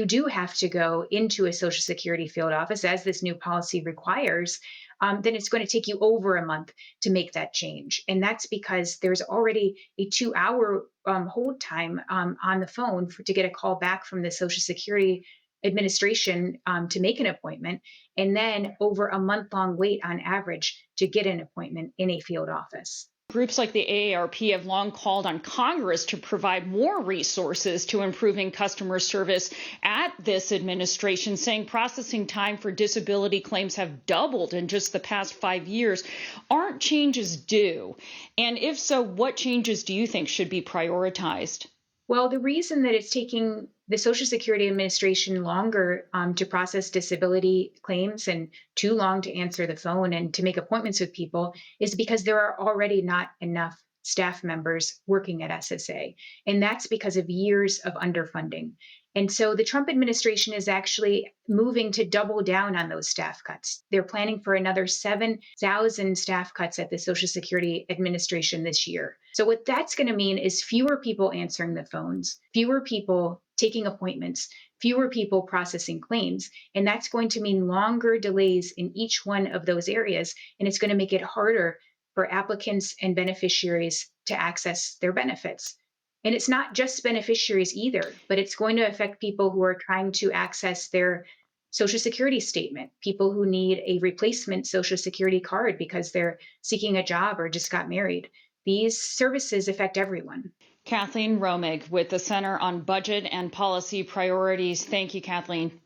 S22: do have to go into a Social Security field office, as this new policy requires, then it's going to take you over a month to make that change. And that's because there's already a 2-hour hold time on the phone to get a call back from the Social Security Administration to make an appointment, and then over a month-long wait on average to get an appointment in a field office.
S21: Groups like the AARP have long called on Congress to provide more resources to improving customer service at this administration, saying processing time for disability claims have doubled in just the past 5 years. Aren't changes due? And if so, what changes do you think should be prioritized?
S22: Well, the reason that it's taking the Social Security Administration longer to process disability claims and too long to answer the phone and to make appointments with people is because there are already not enough staff members working at SSA. And that's because of years of underfunding. And so the Trump administration is actually moving to double down on those staff cuts. They're planning for another 7,000 staff cuts at the Social Security Administration this year. So what that's going to mean is fewer people answering the phones, fewer people taking appointments, fewer people processing claims. And that's going to mean longer delays in each one of those areas. And it's going to make it harder for applicants and beneficiaries to access their benefits. And it's not just beneficiaries either, but it's going to affect people who are trying to access their Social Security statement, people who need a replacement Social Security card because they're seeking a job or just got married. These services affect everyone.
S21: Kathleen Romig with the Center on Budget and Policy Priorities. Thank you, Kathleen.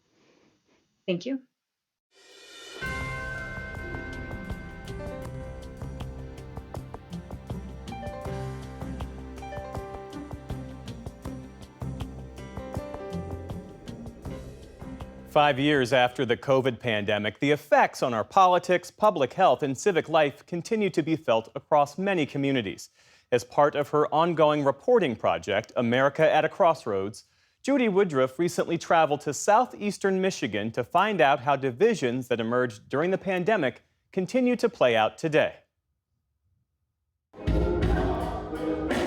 S22: Thank you.
S2: Five years after the COVID pandemic, the effects on our politics, public health, and civic life continue to be felt across many communities. As part of her ongoing reporting project, America at a Crossroads, Judy Woodruff recently traveled to southeastern Michigan to find out how divisions that emerged during the pandemic continue to play out today.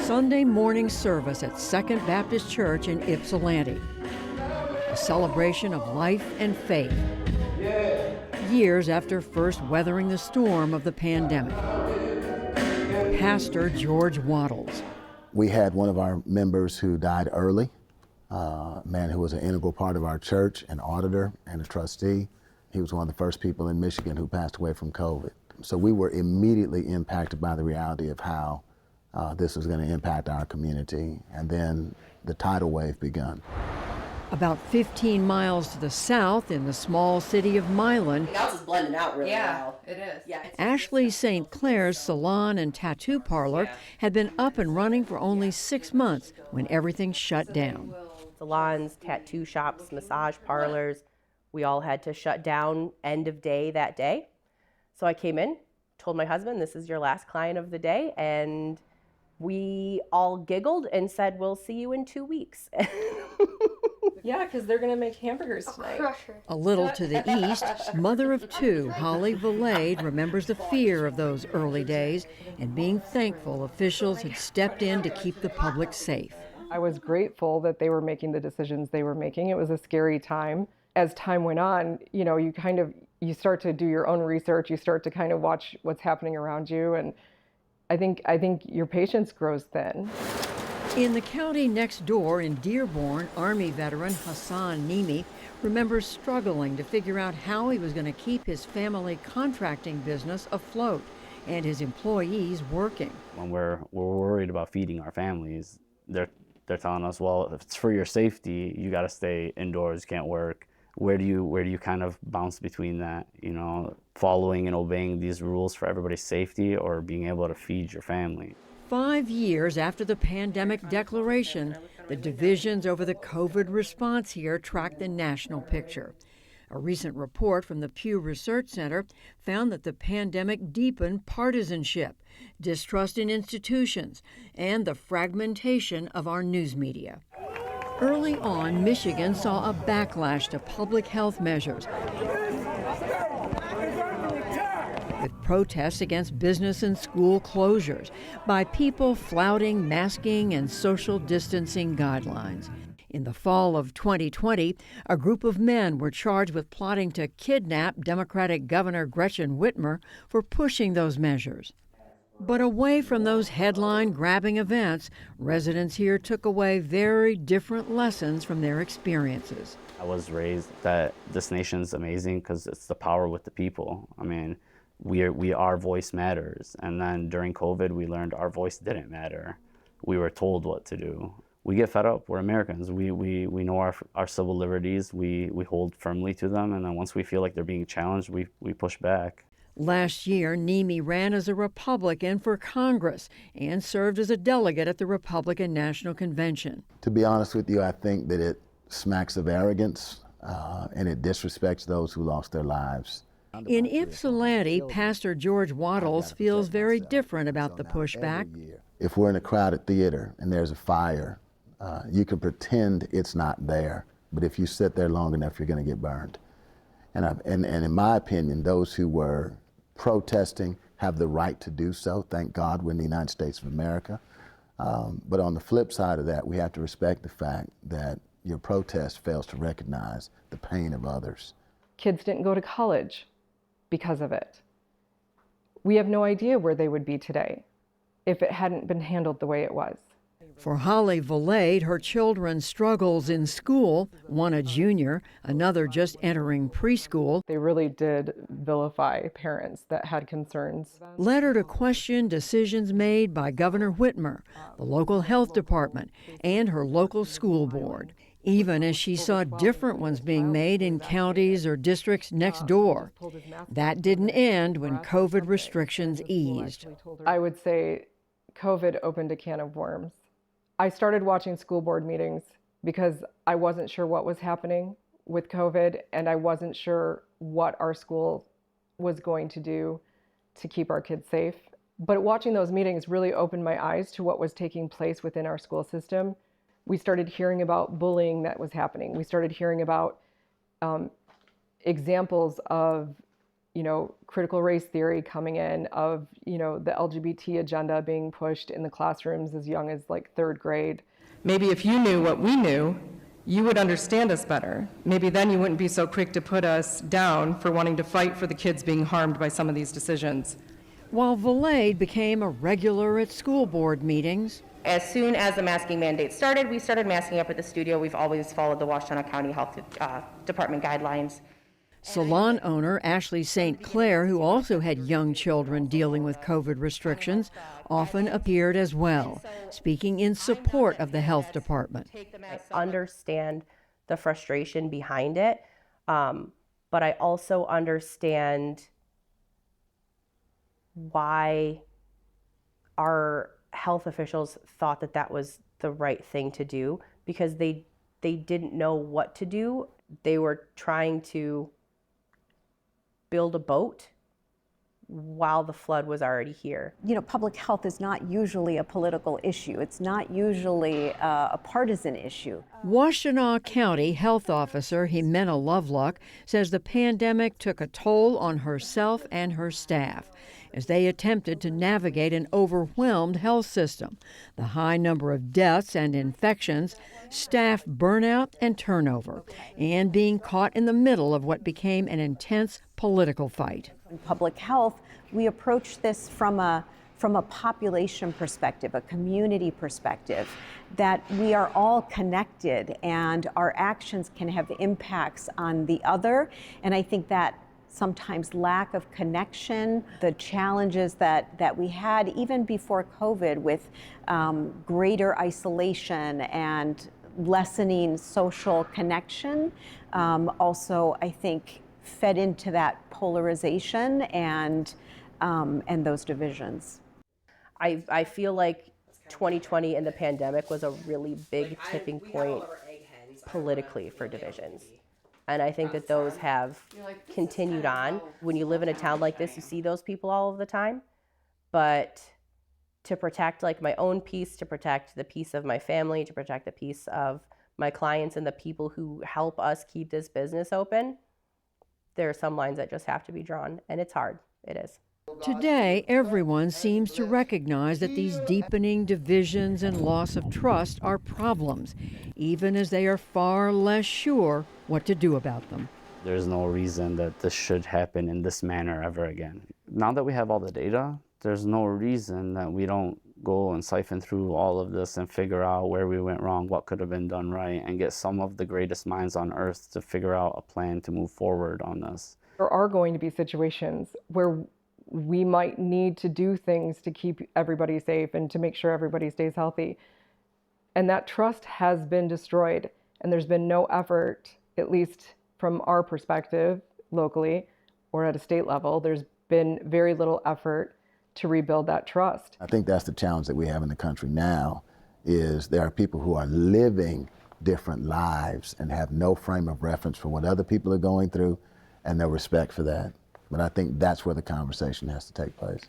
S5: Sunday morning service at Second Baptist Church in Ypsilanti. A celebration of life and faith. Years after first weathering the storm of the pandemic. Pastor George Wattles.
S6: We had one of our members who died early, a man who was an integral part of our church, an auditor and a trustee. He was one of the first people in Michigan who passed away from COVID. So we were immediately impacted by the reality of how this was going to impact our community. And then the tidal wave begun.
S5: About 15 miles to the south in the small city of Milan,
S23: Else is blending out really well. It is. Yeah.
S5: Ashley St. Clair's salon and tattoo parlor had been up and running for only 6 months when everything shut down.
S23: Salons, tattoo shops, massage parlors, we all had to shut down end of day that day. So I came in, told my husband, this is your last client of the day, and we all giggled and said, we'll see you in 2 weeks.
S9: Yeah, because they're going to make hamburgers tonight.
S5: A little to the east, mother of two, Holly Valade, remembers the fear of those early days and being thankful officials had stepped in to keep the public safe.
S24: I was grateful that they were making the decisions they were making. It was a scary time. As time went on, you start to do your own research, you start to kind of watch what's happening around you, and I think your patience grows thin.
S5: In the county next door in Dearborn, Army veteran Hassan Nimi remembers struggling to figure out how he was going to keep his family contracting business afloat and his employees working.
S25: When we're worried about feeding our families, they're telling us, well, if it's for your safety, you got to stay indoors, you can't work. Where do you kind of bounce between that, following and obeying these rules for everybody's safety or being able to feed your family?
S5: 5 years after the pandemic declaration, the divisions over the COVID response here track the national picture. A recent report from the Pew Research Center found that the pandemic deepened partisanship, distrust in institutions, and the fragmentation of our news media. Early on, Michigan saw a backlash to public health measures, with protests against business and school closures by people flouting masking and social distancing guidelines. In the fall of 2020, a group of men were charged with plotting to kidnap Democratic Governor Gretchen Whitmer for pushing those measures. But away from those headline-grabbing events, residents here took away very different lessons from their experiences.
S25: I was raised that this nation's amazing because it's the power with the people. I mean, our voice matters. And then during COVID, we learned our voice didn't matter. We were told what to do. We get fed up. We're Americans. We know our civil liberties. We hold firmly to them. And then once we feel like they're being challenged, we push back.
S5: Last year, Nimi ran as a Republican for Congress and served as a delegate at the Republican National Convention.
S6: To be honest with you, I think that it smacks of arrogance and it disrespects those who lost their lives.
S5: In Ypsilanti, Pastor George Wattles feels very different about the pushback.
S6: If we're in a crowded theater and there's a fire, you can pretend it's not there, but if you sit there long enough, you're going to get burned. And in my opinion, those who were protesting have the right to do so. Thank God we're in the United States of America. But on the flip side of that, we have to respect the fact that your protest fails to recognize the pain of others.
S24: Kids didn't go to college because of it. We have no idea where they would be today if it hadn't been handled the way it was.
S5: For Holly Valade, her children's struggles in school, one a junior, another just entering preschool,
S24: they really did vilify parents that had concerns.
S5: Led her to question decisions made by Governor Whitmer, the local health department, and her local school board, even as she saw different ones being made in counties or districts next door. That didn't end when COVID restrictions eased.
S24: I would say COVID opened a can of worms. I started watching school board meetings because I wasn't sure what was happening with COVID, and I wasn't sure what our school was going to do to keep our kids safe. But watching those meetings really opened my eyes to what was taking place within our school system. we started hearing about bullying that was happening. We started hearing about examples of, critical race theory coming in, of, the LGBT agenda being pushed in the classrooms as young as like 3rd grade.
S7: Maybe if you knew what we knew, you would understand us better. Maybe then you wouldn't be so quick to put us down for wanting to fight for the kids being harmed by some of these decisions.
S5: While Valade became a regular at school board meetings,
S23: As soon as the masking mandate started, we started masking up at the studio. We've always followed the Washtenaw County Health Department guidelines.
S5: salon owner Ashley St. Clair, who also had young children dealing with COVID restrictions, often appeared as well, speaking in support of the health department.
S23: I understand the frustration behind it, but I also understand why our health officials thought that that was the right thing to do, because they didn't know what to do. They were trying to build a boat while the flood was already here.
S8: Public health is not usually a political issue. It's not usually a partisan issue.
S5: Washtenaw County Health Officer Jimena Lovelock says the pandemic took a toll on herself and her staff as they attempted to navigate an overwhelmed health system, the high number of deaths and infections, staff burnout and turnover, and being caught in the middle of what became an intense political fight.
S8: In public health, we approach this from a population perspective, a community perspective, that we are all connected and our actions can have impacts on the other. And I think that sometimes lack of connection, the challenges that we had even before COVID with greater isolation and lessening social connection, also I think fed into that polarization and those divisions.
S23: I feel like 2020 and the pandemic was a really big tipping point politically for divisions. And I think that those have continued on. When you live in a town like this, you see those people all of the time. But to protect like my own peace, to protect the peace of my family, to protect the peace of my clients and the people who help us keep this business open, there are some lines that just have to be drawn, and it's hard. It is.
S5: Today, everyone seems to recognize that these deepening divisions and loss of trust are problems, even as they are far less sure what to do about them.
S25: There's no reason that this should happen in this manner ever again. Now that we have all the data, there's no reason that we don't go and siphon through all of this and figure out where we went wrong, what could have been done right, and get some of the greatest minds on earth to figure out a plan to move forward on this.
S24: There are going to be situations where we might need to do things to keep everybody safe and to make sure everybody stays healthy. And that trust has been destroyed, and there's been no effort, at least from our perspective locally or at a state level, there's been very little effort to rebuild that trust.
S6: I think that's the challenge that we have in the country now, is there are people who are living different lives and have no frame of reference for what other people are going through and no respect for that. But I think that's where the conversation has to take place.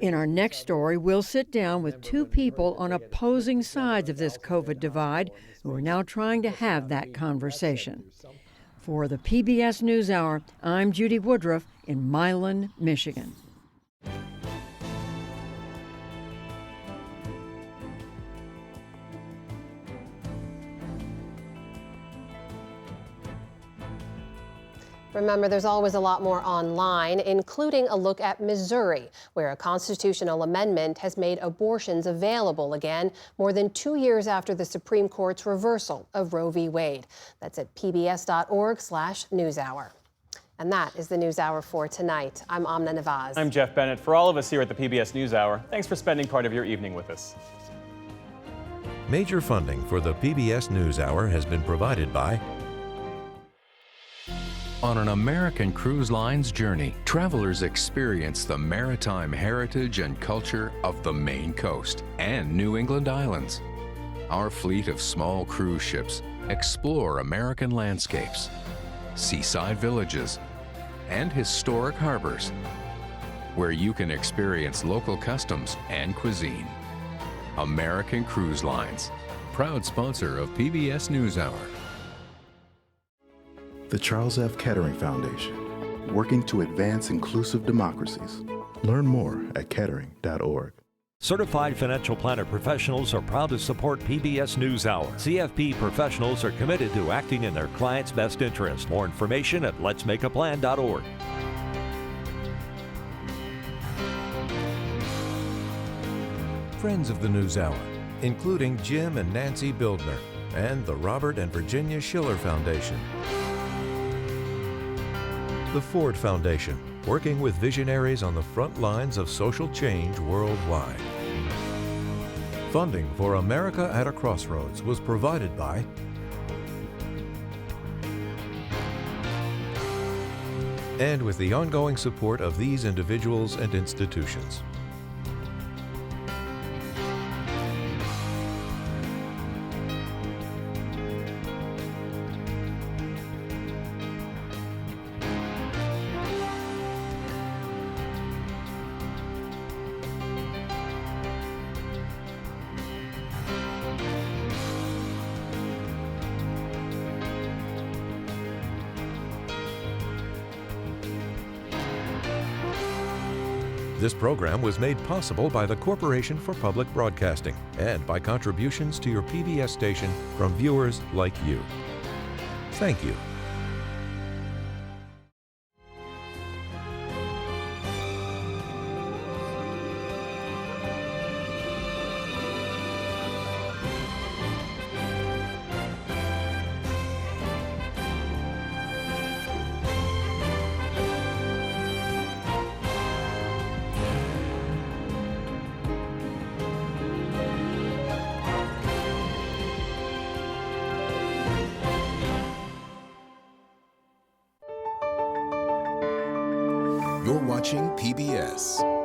S5: In our next story, we'll sit down with two people on opposing sides of this COVID divide who are now trying to have that conversation. For the PBS NewsHour, I'm Judy Woodruff in Milan, Michigan.
S1: Remember, there's always a lot more online, including a look at Missouri, where a constitutional amendment has made abortions available again more than 2 years after the Supreme Court's reversal of Roe v. Wade. That's at pbs.org/newshour. And that is the NewsHour for tonight. I'm Amna Nawaz.
S2: I'm Jeff Bennett. For all of us here at the PBS NewsHour, thanks for spending part of your evening with us.
S4: Major funding for the PBS NewsHour has been provided by
S10: On an American Cruise Line's journey, travelers experience the maritime heritage and culture of the Maine coast and New England islands. Our fleet of small cruise ships explore American landscapes, seaside villages, and historic harbors, where you can experience local customs and cuisine. American Cruise Lines, proud sponsor of PBS NewsHour.
S11: The Charles F. Kettering Foundation, working to advance inclusive democracies. Learn more at kettering.org.
S12: Certified financial planner professionals are proud to support PBS NewsHour. CFP professionals are committed to acting in their clients' best interest. More information at letsmakeaplan.org.
S4: Friends of the NewsHour, including Jim and Nancy Bildner, and the Robert and Virginia Schiller Foundation. The Ford Foundation, working with visionaries on the front lines of social change worldwide. Funding for America at a Crossroads was provided by and with the ongoing support of these individuals and institutions. This program was made possible by the Corporation for Public Broadcasting and by contributions to your PBS station from viewers like you. Thank you.
S13: You're watching PBS.